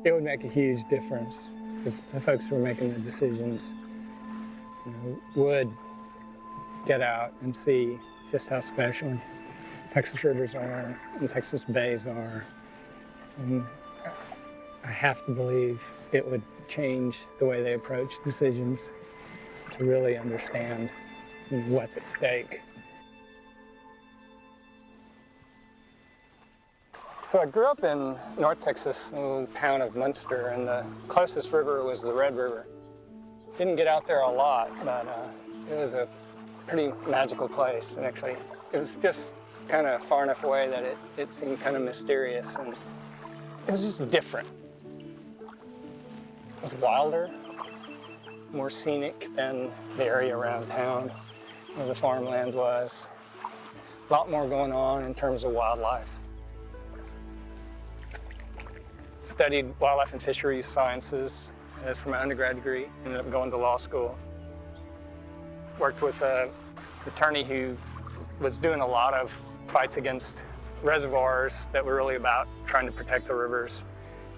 it would make a huge difference if the folks who are making the decisions, would get out and see just how special Texas rivers are and Texas bays are. And I have to believe it would change the way they approach decisions to really understand what's at stake. So I grew up in North Texas, in the town of Munster, and the closest river was the Red River. Didn't get out there a lot, but it was a pretty magical place. And actually, it was just kind of far enough away that it seemed kind of mysterious, and it was just different. It was wilder, more scenic than the area around town where the farmland was. A lot more going on in terms of wildlife. Studied wildlife and fisheries sciences as for my undergrad degree. Ended up going to law school. Worked with an attorney who was doing a lot of fights against reservoirs that were really about trying to protect the rivers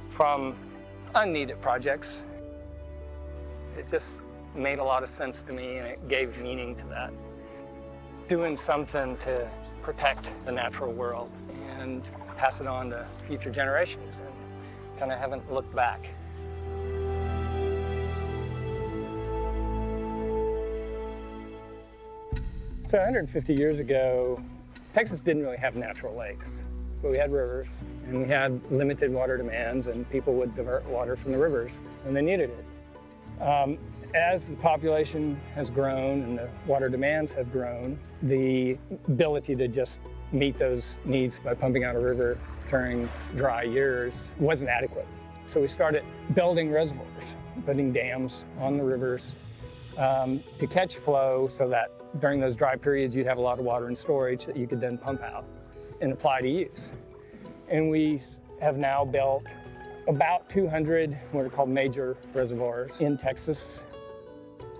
from unneeded projects. It just made a lot of sense to me, and it gave meaning to that. Doing something to protect the natural world and pass it on to future generations, and kind of haven't looked back. So 150 years ago, Texas didn't really have natural lakes, but we had rivers, and we had limited water demands, and people would divert water from the rivers when they needed it. As the population has grown and the water demands have grown, the ability to just meet those needs by pumping out a river during dry years wasn't adequate. So we started building reservoirs, putting dams on the rivers to catch flow so that during those dry periods you'd have a lot of water in storage that you could then pump out and apply to use. And we have now built about 200 what are called major reservoirs in Texas.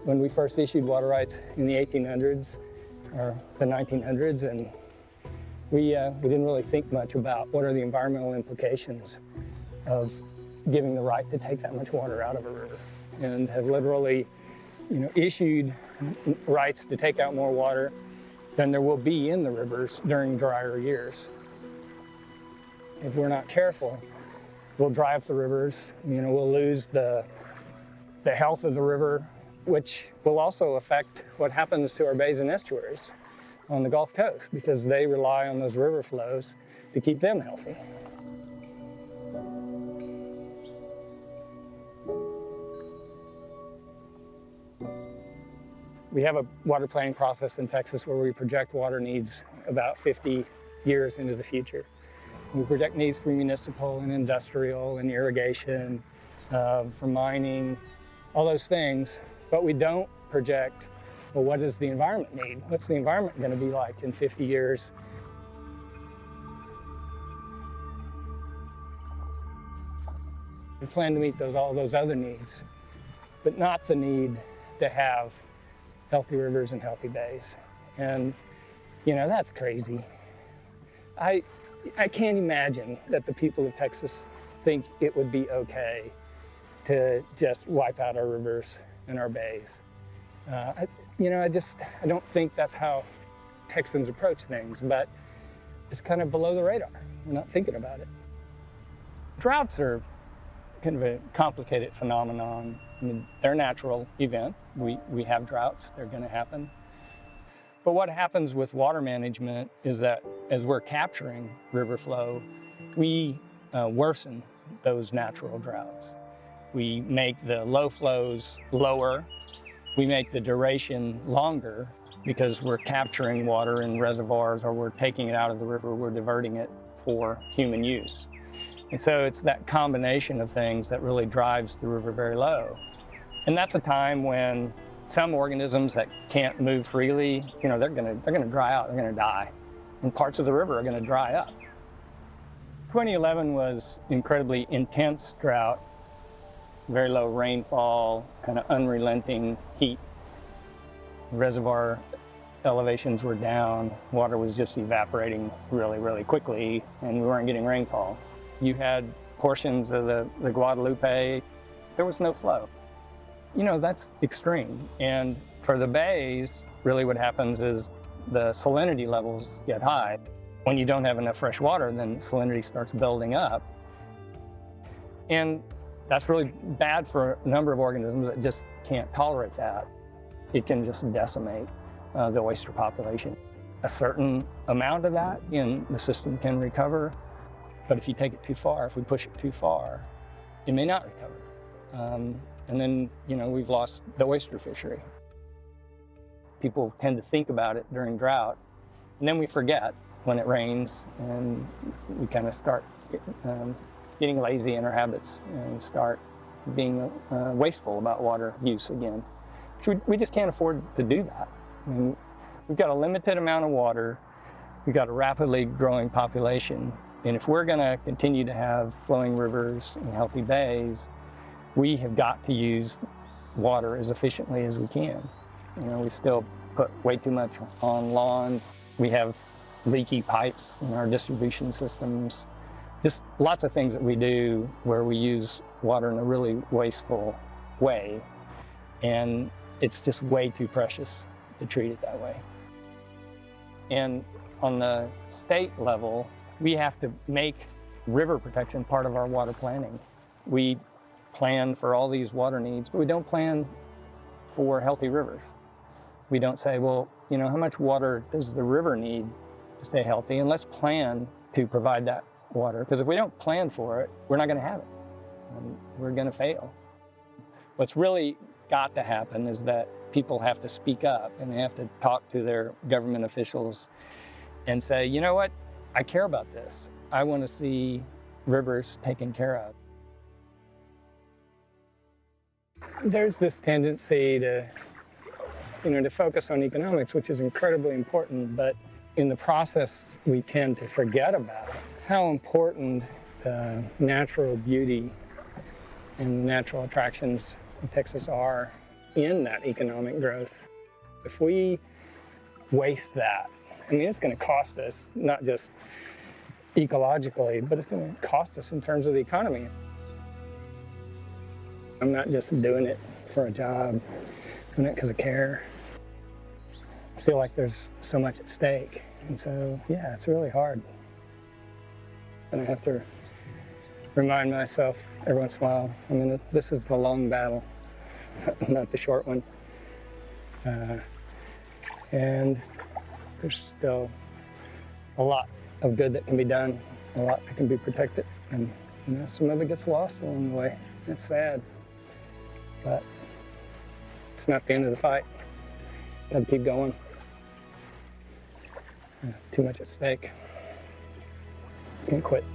When we first issued water rights in the 1800s or the 1900s, and we didn't really think much about what are the environmental implications of giving the right to take that much water out of a river, and have literally issued rights to take out more water than there will be in the rivers during drier years. If we're not careful, we'll dry up the rivers, we'll lose the health of the river, which will also affect what happens to our bays and estuaries on the Gulf Coast, because they rely on those river flows to keep them healthy. We have a water planning process in Texas where we project water needs about 50 years into the future. We project needs for municipal and industrial and irrigation, for mining, all those things, but we don't project, well, what does the environment need? What's the environment going to be like in 50 years? We plan to meet all those other needs, but not the need to have healthy rivers and healthy bays. And, that's crazy. I can't imagine that the people of Texas think it would be okay to just wipe out our rivers and our bays. I don't think that's how Texans approach things, but it's kind of below the radar. We're not thinking about it. Droughts are kind of a complicated phenomenon. I mean, they're a natural event. We have droughts, they're gonna happen. But what happens with water management is that as we're capturing river flow, we worsen those natural droughts. We make the low flows lower. We make the duration longer because we're capturing water in reservoirs, or we're taking it out of the river, we're diverting it for human use. And so it's that combination of things that really drives the river very low. And that's a time when some organisms that can't move freely, they're gonna dry out, they're gonna die. And parts of the river are gonna dry up. 2011 was incredibly intense drought, very low rainfall, kind of unrelenting heat. Reservoir elevations were down, water was just evaporating really, really quickly, and we weren't getting rainfall. You had portions of the Guadalupe, there was no flow. You know, that's extreme. And for the bays, really what happens is the salinity levels get high. When you don't have enough fresh water, then salinity starts building up. And that's really bad for a number of organisms that just can't tolerate that. It can just decimate the oyster population. A certain amount of that in the system can recover, but if you take it too far, if we push it too far, it may not recover. And then, you know, we've lost the oyster fishery. People tend to think about it during drought, and then we forget when it rains, and we kind of start getting lazy in our habits and start being wasteful about water use again. So we just can't afford to do that. I mean, we've got a limited amount of water, we've got a rapidly growing population, and if we're going to continue to have flowing rivers and healthy bays, we have got to use water as efficiently as we can. You know, we still put way too much on lawns. We have leaky pipes in our distribution systems. Just lots of things that we do where we use water in a really wasteful way. And it's just way too precious to treat it that way. And on the state level, we have to make river protection part of our water planning. We plan for all these water needs, but we don't plan for healthy rivers. We don't say, well, you know, how much water does the river need to stay healthy? And let's plan to provide that water, because if we don't plan for it, we're not going to have it. We're going to fail. What's really got to happen is that people have to speak up, and they have to talk to their government officials and say, you know what, I care about this. I want to see rivers taken care of. There's this tendency to, you know, to focus on economics, which is incredibly important, but in the process, we tend to forget about how important the natural beauty and natural attractions of Texas are in that economic growth. If we waste that, I mean, it's going to cost us, not just ecologically, but it's going to cost us in terms of the economy. I'm not just doing it for a job, I'm doing it because I care. I feel like there's so much at stake. And so, yeah, it's really hard. And I have to remind myself every once in a while, I mean, this is the long battle, not the short one. And there's still a lot of good that can be done, a lot that can be protected. And, you know, some of it gets lost along the way. It's sad. But it's not the end of the fight. Got to keep going. Too much at stake. Can't quit.